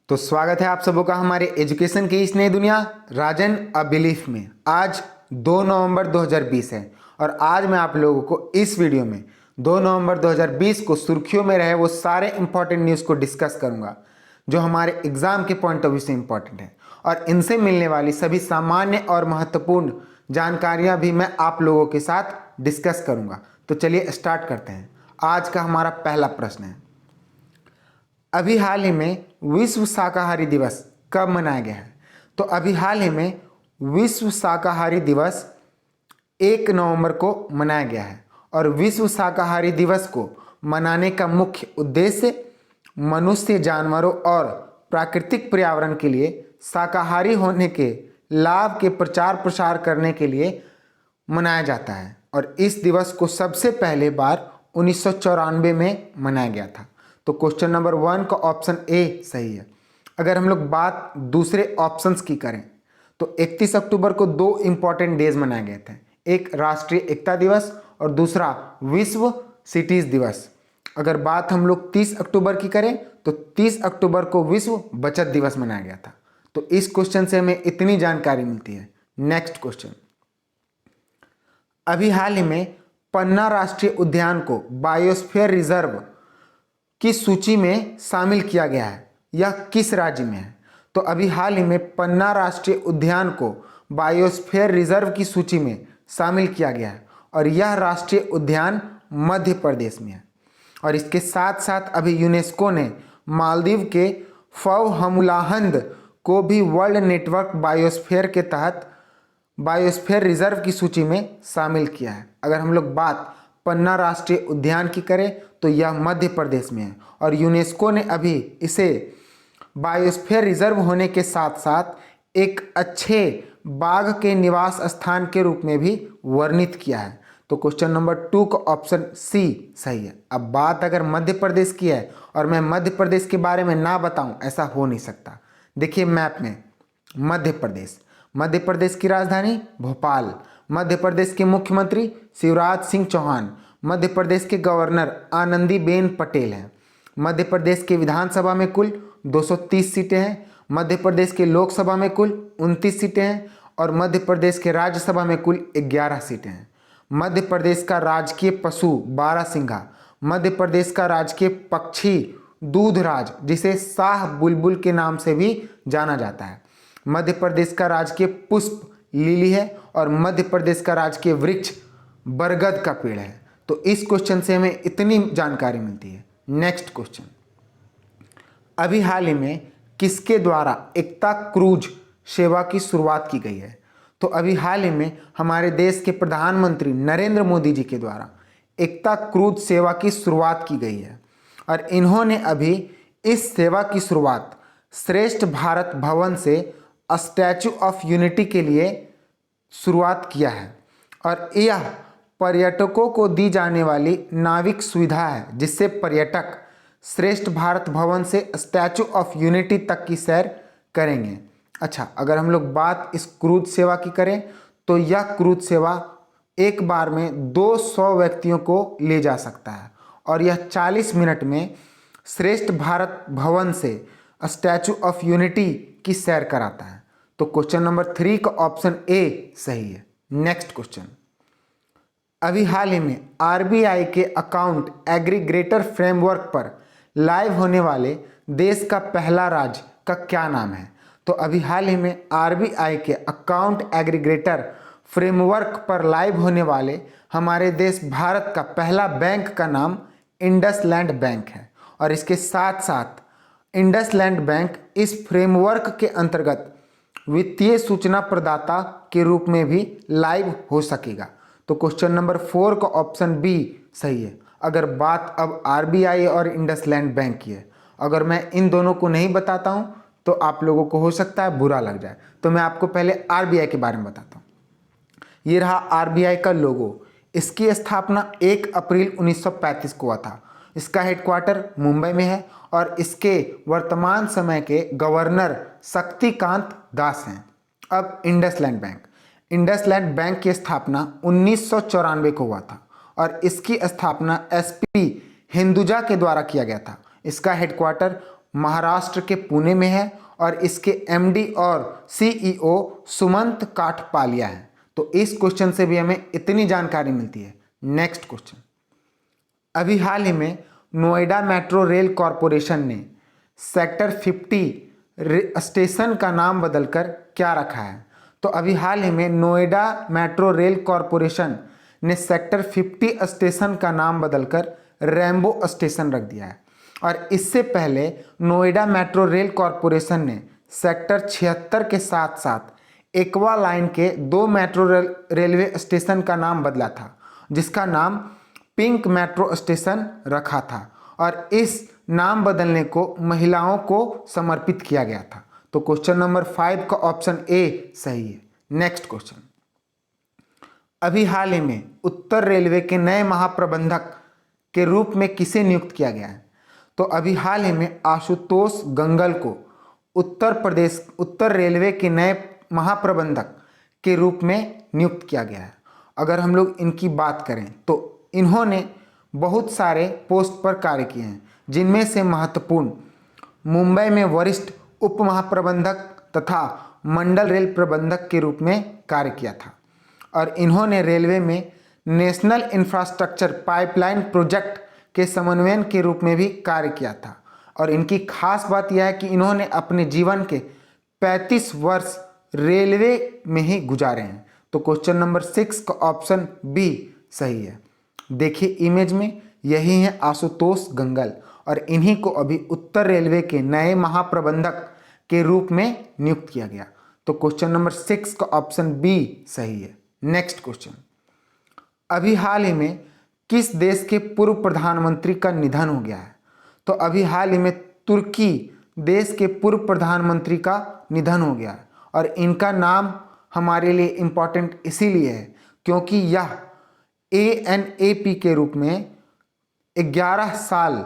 तो स्वागत है आप सबों का हमारे एजुकेशन की इस नई दुनिया राजन अ बिलीफ में। आज 2 नवंबर 2020 है और आज मैं आप लोगों को इस वीडियो में 2 नवंबर 2020 को सुर्खियों में रहे वो सारे इंपॉर्टेंट न्यूज़ को डिस्कस करूंगा जो हमारे एग्जाम के पॉइंट ऑफ व्यू से इंपॉर्टेंट है, और इनसे मिलने वाली सभी सामान्य और महत्वपूर्ण जानकारियाँ भी मैं आप लोगों के साथ डिस्कस करूँगा। तो चलिए स्टार्ट करते हैं। आज का हमारा पहला प्रश्न है, अभी हाल ही में विश्व शाकाहारी दिवस कब मनाया गया है? तो अभी हाल ही में विश्व शाकाहारी दिवस 1 नवंबर को मनाया गया है, और विश्व शाकाहारी दिवस को मनाने का मुख्य उद्देश्य मनुष्य, जानवरों और प्राकृतिक पर्यावरण के लिए शाकाहारी होने के लाभ के प्रचार प्रसार करने के लिए मनाया जाता है। और इस दिवस को सबसे पहले बार 1994 में मनाया गया था। तो क्वेश्चन नंबर 1 का ऑप्शन ए सही है। अगर हम लोग बात दूसरे ऑप्शंस की करें तो 31 अक्टूबर को 2 इंपॉर्टेंट डेज मनाए गए थे, एक राष्ट्रीय एकता दिवस और दूसरा विश्व सिटीज दिवस। अगर बात हम लोग 30 अक्टूबर की करें तो 30 अक्टूबर को विश्व बचत दिवस मनाया गया था। तो इस क्वेश्चन से हमें इतनी जानकारी मिलती है। नेक्स्ट क्वेश्चन, अभी हाल ही में पन्ना राष्ट्रीय उद्यान को बायोस्फीयर रिजर्व की सूची में शामिल किया गया है, यह किस राज्य में है? तो अभी हाल ही में पन्ना राष्ट्रीय उद्यान को बायोस्फीयर रिजर्व की सूची में शामिल किया गया है, और यह राष्ट्रीय उद्यान मध्य प्रदेश में है। और इसके साथ साथ अभी यूनेस्को ने मालदीव के फवहमुलाहंद को भी वर्ल्ड नेटवर्क बायोस्फीयर के तहत बायोस्फीयर रिजर्व की सूची में शामिल किया है। अगर हम लोग बात पन्ना राष्ट्रीय उद्यान की करें तो यह मध्य प्रदेश में है, और यूनेस्को ने अभी इसे बायोस्फीयर रिजर्व होने के साथ साथ एक अच्छे बाघ के निवास स्थान के रूप में भी वर्णित किया है। तो क्वेश्चन नंबर 2 का ऑप्शन सी सही है। अब बात अगर मध्य प्रदेश की है और मैं मध्य प्रदेश के बारे में ना बताऊं, ऐसा हो नहीं सकता। देखिए मैप में मध्य प्रदेश की राजधानी भोपाल, मध्य प्रदेश के मुख्यमंत्री शिवराज सिंह चौहान, मध्य प्रदेश के गवर्नर आनंदीबेन पटेल हैं। मध्य प्रदेश के विधानसभा में कुल 230 सीटें हैं, मध्य प्रदेश के लोकसभा में कुल 29 सीटें हैं, और मध्य प्रदेश के राज्यसभा में कुल 11 सीटें हैं। मध्य प्रदेश का राजकीय पशु बारहसिंघा, मध्य प्रदेश का राजकीय पक्षी दूधराज जिसे शाह बुलबुल के नाम से भी जाना जाता है, मध्य प्रदेश का राजकीय पुष्प लिली है, और मध्य प्रदेश का राजकीय वृक्ष बरगद का पेड़ है। तो इस क्वेश्चन से हमें इतनी जानकारी मिलती है। नेक्स्ट क्वेश्चन, अभी हाल ही में किसके द्वारा एकता क्रूज सेवा की शुरुआत की गई है? तो अभी हाल ही में हमारे देश के प्रधानमंत्री नरेंद्र मोदी जी के द्वारा एकता क्रूज सेवा की शुरुआत की गई है, और इन्होंने अभी इस सेवा की शुरुआत श्रेष्ठ भारत भवन से स्टैचू ऑफ यूनिटी के लिए शुरुआत किया है। और यह पर्यटकों को दी जाने वाली नाविक सुविधा है, जिससे पर्यटक श्रेष्ठ भारत भवन से स्टैचू ऑफ यूनिटी तक की सैर करेंगे। अच्छा, अगर हम लोग बात इस क्रूज सेवा की करें तो यह क्रूज सेवा एक बार में 200 व्यक्तियों को ले जा सकता है, और यह 40 मिनट में श्रेष्ठ भारत भवन से स्टैचू ऑफ यूनिटी की सैर कराता है। तो क्वेश्चन नंबर 3 का ऑप्शन ए सही है। नेक्स्ट क्वेश्चन, अभी हाल ही में आरबीआई के अकाउंट एग्रीगेटर फ्रेमवर्क पर लाइव होने वाले देश का पहला राज्य का क्या नाम है? तो अभी हाल ही में आरबीआई के अकाउंट एग्रीगेटर फ्रेमवर्क पर लाइव होने वाले हमारे देश भारत का पहला बैंक का नाम इंडसलैंड बैंक है, और इसके साथ साथ इंडसलैंड बैंक इस फ्रेमवर्क के अंतर्गत वित्तीय सूचना प्रदाता के रूप में भी लाइव हो सकेगा। तो क्वेश्चन नंबर 4 का ऑप्शन बी सही है। अगर बात अब आरबीआई और इंडसलैंड बैंक की है, अगर मैं इन दोनों को नहीं बताता हूं तो आप लोगों को हो सकता है बुरा लग जाए, तो मैं आपको पहले आरबीआई के बारे में बताता हूं। ये रहा आरबीआई का लोगो। इसकी स्थापना 1 अप्रैल 1935 को हुआ था। इसका हेडक्वार्टर मुंबई में है, और इसके वर्तमान समय के गवर्नर शक्तिकांत दास हैं। अब इंडसलैंड बैंक की स्थापना 1994 को हुआ था, और इसकी स्थापना एसपी हिंदुजा के द्वारा किया गया था। इसका हेडक्वार्टर महाराष्ट्र के पुणे में है और इसके एमडी और सीईओ सुमंत काठपालिया है। तो इस क्वेश्चन से भी हमें इतनी जानकारी मिलती है। नेक्स्ट क्वेश्चन, अभी हाल ही में नोएडा मेट्रो रेल कॉरपोरेशन ने सेक्टर 50 स्टेशन का नाम बदलकर क्या रखा है? तो अभी हाल ही में नोएडा मेट्रो रेल कॉरपोरेशन ने सेक्टर 50 स्टेशन का नाम बदलकर रेम्बो स्टेशन रख दिया है। और इससे पहले नोएडा मेट्रो रेल कॉरपोरेशन ने सेक्टर 76 के साथ साथ एक्वा लाइन के 2 मेट्रो रेलवे स्टेशन का नाम बदला था, जिसका नाम पिंक मेट्रो स्टेशन रखा था और इस नाम बदलने को महिलाओं को समर्पित किया गया था। तो क्वेश्चन नंबर 5 का ऑप्शन ए सही है। नेक्स्ट क्वेश्चन, अभी हाल ही में उत्तर रेलवे के नए महाप्रबंधक के रूप में किसे नियुक्त किया गया है? तो अभी हाल ही में आशुतोष गंगल को उत्तर रेलवे के नए महाप्रबंधक के रूप में नियुक्त किया गया है। अगर हम लोग इनकी बात करें तो इन्होंने बहुत सारे पोस्ट पर कार्य किए हैं, जिनमें से महत्वपूर्ण मुंबई में वरिष्ठ उप महाप्रबंधक तथा मंडल रेल प्रबंधक के रूप में कार्य किया था। और इन्होंने रेलवे में नेशनल इंफ्रास्ट्रक्चर पाइपलाइन प्रोजेक्ट के समन्वयन के रूप में भी कार्य किया था। और इनकी खास बात यह है कि इन्होंने अपने जीवन के 35 वर्ष रेलवे में ही गुजारे हैं। तो क्वेश्चन नंबर 6 का ऑप्शन बी सही है। देखिए इमेज में, यही है आशुतोष गंगल और इन्हीं को अभी उत्तर रेलवे के नए महाप्रबंधक के रूप में नियुक्त किया गया। तो क्वेश्चन नंबर 6 का ऑप्शन बी सही है। नेक्स्ट क्वेश्चन, अभी हाल ही में किस देश के पूर्व प्रधानमंत्री का निधन हो गया है? तो अभी हाल ही में तुर्की देश के पूर्व प्रधानमंत्री का निधन हो गया है और इनका नाम हमारे लिए इम्पॉर्टेंट इसीलिए है क्योंकि यह ANAP के रूप में 11 साल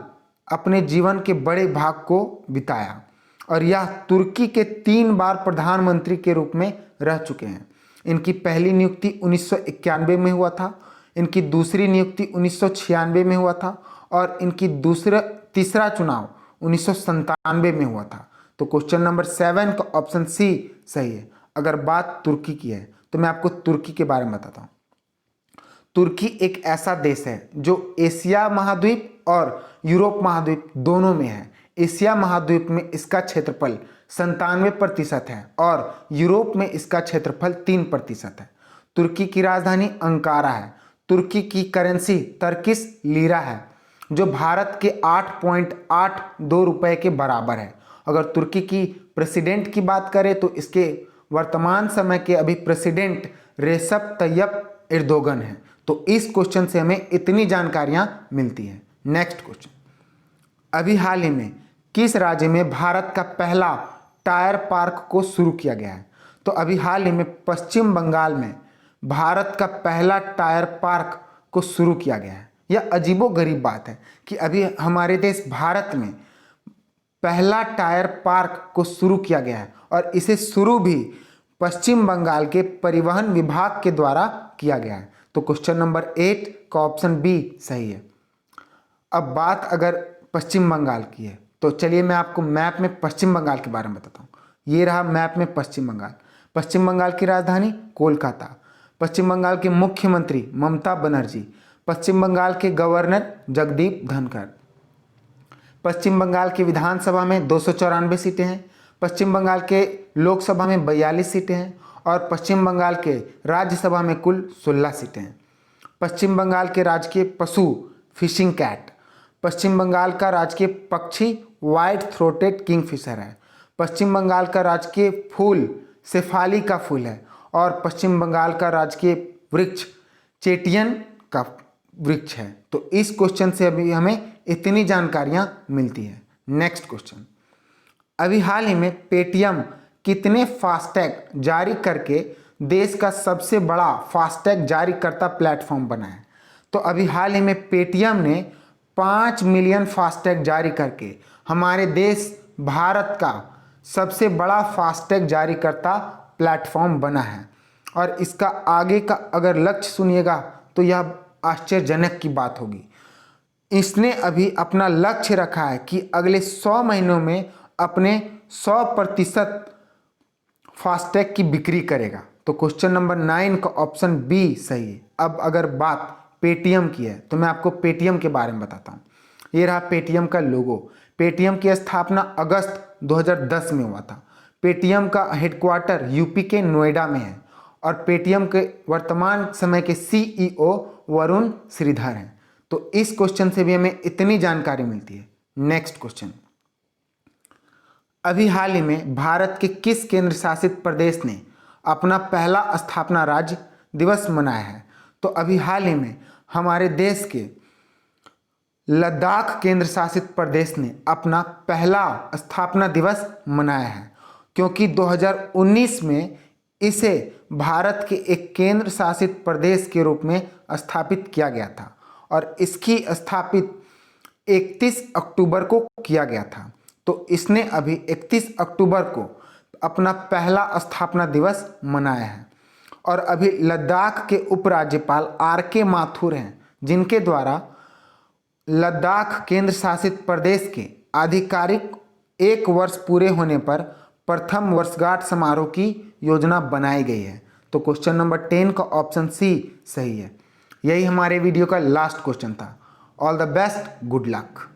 अपने जीवन के बड़े भाग को बिताया और यह तुर्की के 3 बार प्रधानमंत्री के रूप में रह चुके हैं। इनकी पहली नियुक्ति 1991 में हुआ था, इनकी दूसरी नियुक्ति 1996 में हुआ था और इनकी तीसरा चुनाव 1997 में हुआ था। तो क्वेश्चन नंबर 7 का ऑप्शन सी सही है। अगर बात तुर्की की है तो मैं आपको तुर्की के बारे में बताता हूँ। तुर्की एक ऐसा देश है जो एशिया महाद्वीप और यूरोप महाद्वीप दोनों में है। एशिया महाद्वीप में इसका क्षेत्रफल 97% है और यूरोप में इसका क्षेत्रफल 3% है। तुर्की की राजधानी अंकारा है। तुर्की की करेंसी टर्किश लीरा है जो भारत के 8.82 रुपए के बराबर है। अगर तुर्की की प्रेसिडेंट की बात करें तो इसके वर्तमान समय के अभी प्रेसिडेंट रेसेप तैयप एर्दोगन है। तो इस क्वेश्चन से हमें इतनी जानकारियां मिलती हैं। नेक्स्ट क्वेश्चन, अभी हाल ही में किस राज्य में भारत का पहला टायर पार्क को शुरू किया गया है? तो अभी हाल ही में पश्चिम बंगाल में भारत का पहला टायर पार्क को शुरू किया गया है। यह अजीबोगरीब बात है कि अभी हमारे देश भारत में पहला टायर पार्क को शुरू किया गया है और इसे शुरू भी पश्चिम बंगाल के परिवहन विभाग के द्वारा किया गया है। तो क्वेश्चन नंबर 8 का ऑप्शन बी सही है। अब बात अगर पश्चिम बंगाल की है तो चलिए मैं आपको मैप में पश्चिम बंगाल के बारे में बताता हूँ। ये रहा मैप में पश्चिम बंगाल। पश्चिम बंगाल की राजधानी कोलकाता, पश्चिम बंगाल के मुख्यमंत्री ममता बनर्जी, पश्चिम बंगाल के गवर्नर जगदीप धनखड़। पश्चिम बंगाल की विधानसभा में 294 सीटें हैं, पश्चिम बंगाल के लोकसभा में 42 सीटें हैं और पश्चिम बंगाल के राज्यसभा में कुल 16 सीटें हैं। पश्चिम बंगाल के राजकीय पशु फिशिंग कैट, पश्चिम बंगाल का राजकीय पक्षी व्हाइट थ्रोटेड किंगफिशर है, पश्चिम बंगाल का राजकीय फूल शेफाली का फूल है और पश्चिम बंगाल का राजकीय वृक्ष चेटियन का वृक्ष है। तो इस क्वेश्चन से अभी हमें इतनी जानकारियां मिलती है। नेक्स्ट क्वेश्चन, अभी हाल ही में पेटीएम कितने फास्टैग जारी करके देश का सबसे बड़ा फास्टैग जारीकर्ता प्लेटफॉर्म बना है? तो अभी हाल ही में पेटीएम ने 5 मिलियन फास्टैग जारी करके हमारे देश भारत का सबसे बड़ा फास्टैग जारीकर्ता प्लेटफॉर्म बना है और इसका आगे का अगर लक्ष्य सुनिएगा तो यह आश्चर्यजनक की बात होगी। इसने अभी अपना लक्ष्य रखा है कि अगले 100 महीनों में अपने 100% फास्टैग की बिक्री करेगा। तो क्वेश्चन नंबर 9 का ऑप्शन बी सही है। अब अगर बात पेटीएम की है तो मैं आपको पेटीएम के बारे में बताता हूँ। ये रहा पेटीएम का लोगो। पेटीएम की स्थापना अगस्त 2010 में हुआ था। पेटीएम का हेडक्वार्टर यूपी के नोएडा में है और पेटीएम के वर्तमान समय के सीईओ वरुण श्रीधर हैं। तो इस क्वेश्चन से भी हमें इतनी जानकारी मिलती है। नेक्स्ट क्वेश्चन, अभी हाल ही में भारत के किस केंद्र शासित प्रदेश ने अपना पहला स्थापना राज्य दिवस मनाया है? तो अभी हाल ही में हमारे देश के लद्दाख केंद्र शासित प्रदेश ने अपना पहला स्थापना दिवस मनाया है, क्योंकि 2019 में इसे भारत के एक केंद्र शासित प्रदेश के रूप में स्थापित किया गया था और इसकी स्थापित 31 अक्टूबर को किया गया था। तो इसने अभी 31 अक्टूबर को अपना पहला स्थापना दिवस मनाया है और अभी लद्दाख के उपराज्यपाल RK माथुर हैं, जिनके द्वारा लद्दाख केंद्र शासित प्रदेश के आधिकारिक 1 वर्ष पूरे होने पर प्रथम वर्षगांठ समारोह की योजना बनाई गई है। तो क्वेश्चन नंबर 10 का ऑप्शन सी सही है। यही हमारे वीडियो का लास्ट क्वेश्चन था। All the best, good luck.